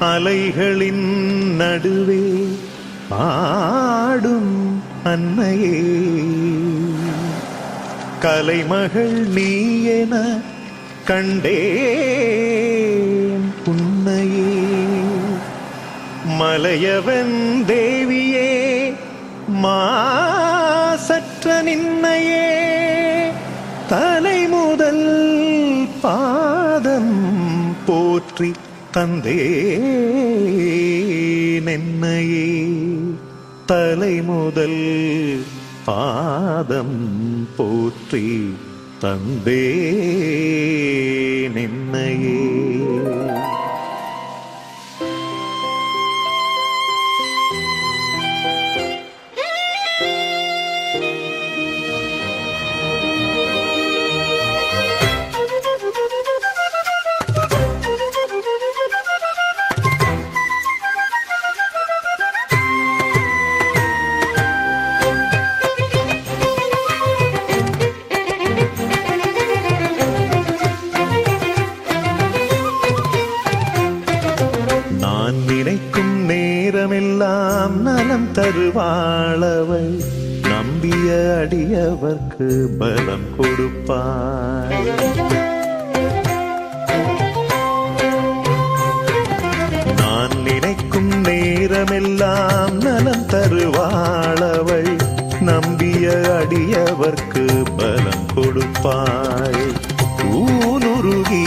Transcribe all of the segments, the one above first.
அலைகளின் நடுவே ஆடும் அன்னையே, கலைமகள் நீ என கண்டேன் உன்னையே. மலையவன் தேவியே மாசற்ற நின்னையே, தலை முதல் பாதம் போற்றி தந்தேன் என்னையே. தலை முதல் பாதம் போற்றி தந்தேன் என்னையே. நினைக்கும் நேரமெல்லாம் நலம் தருவாளவள், நம்பிய அடியவர்க்கு பலம் கொடுப்பாள். நான் நினைக்கும் நேரமெல்லாம் நலம் தருவாளவள், நம்பிய அடியவர்க்கு பலம் கொடுப்பாள். ஊனுருகி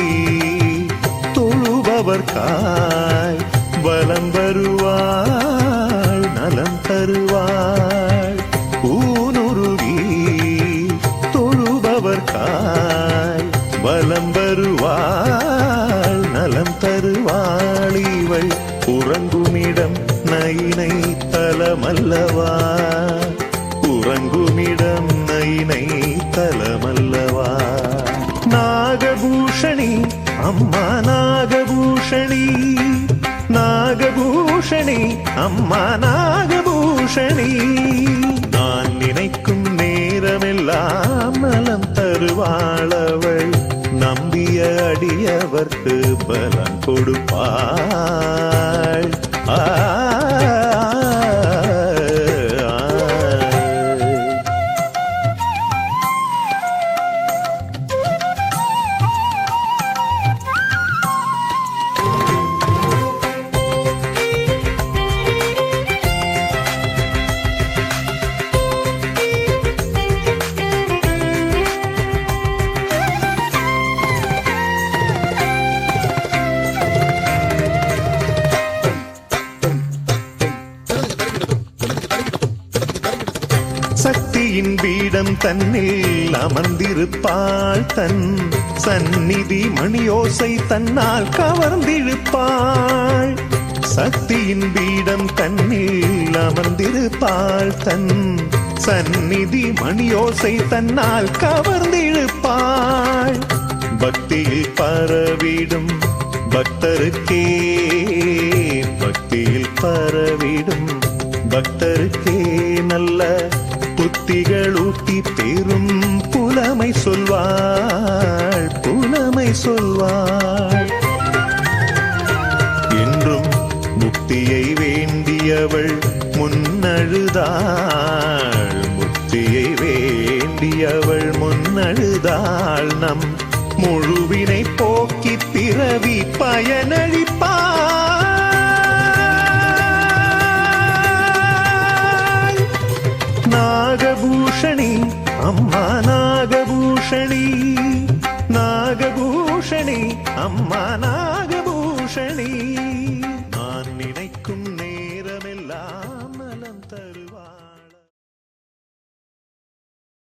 தொழுபவர்காய் வலம் வருவாள், நலம் தருவாள். ஊனுருகி தொழுபவர்காய் வலம் வருவாள், நலம் தருவாள். இவள் உறங்குமிடம் நயினை தலமல்லவா, உறங்குமிடம் நயினை தலமல்லவா. நாகபூஷணி அம்மா நாகபூஷணி, நாகபூஷணி அம்மா நாகபூஷணி. நான் நினைக்கும் நேரமெல்லாம் நலம் தருவாளவள், நம்பிய அடியவர்க்கு பலம் கொடுப்பாள். சக்தியின் பீடம் தன்னில் அமர்ந்திருப்பாள், தன் சந்நிதி மணியோசை தன்னால் கவர்ந்திருப்பாள். சக்தியின் பீடம் தன்னில் அமர்ந்திருப்பாள், தன் சந்நிதி மணியோசை தன்னால் கவர்ந்திருப்பாள். பக்தியில் பரவிடும் பக்தருக்கே, பக்தியில் பரவிடும் பக்தருக்கே நல்ல புத்திகள் ஊட்டி பெரும் புலமை சொல்வாள், புலமை சொல்வாள். என்றும் முக்தியை வேண்டியவள் முன்னழுதாள், முக்தியை வேண்டியவள் முன்னழுதாள். நம் முழுவினை போக்கி பிறவி பயனளிப்பாள். நாகபூஷணி அம்மா நாகபூஷணி, நாகபூஷணி அம்மா நாகபூஷணி.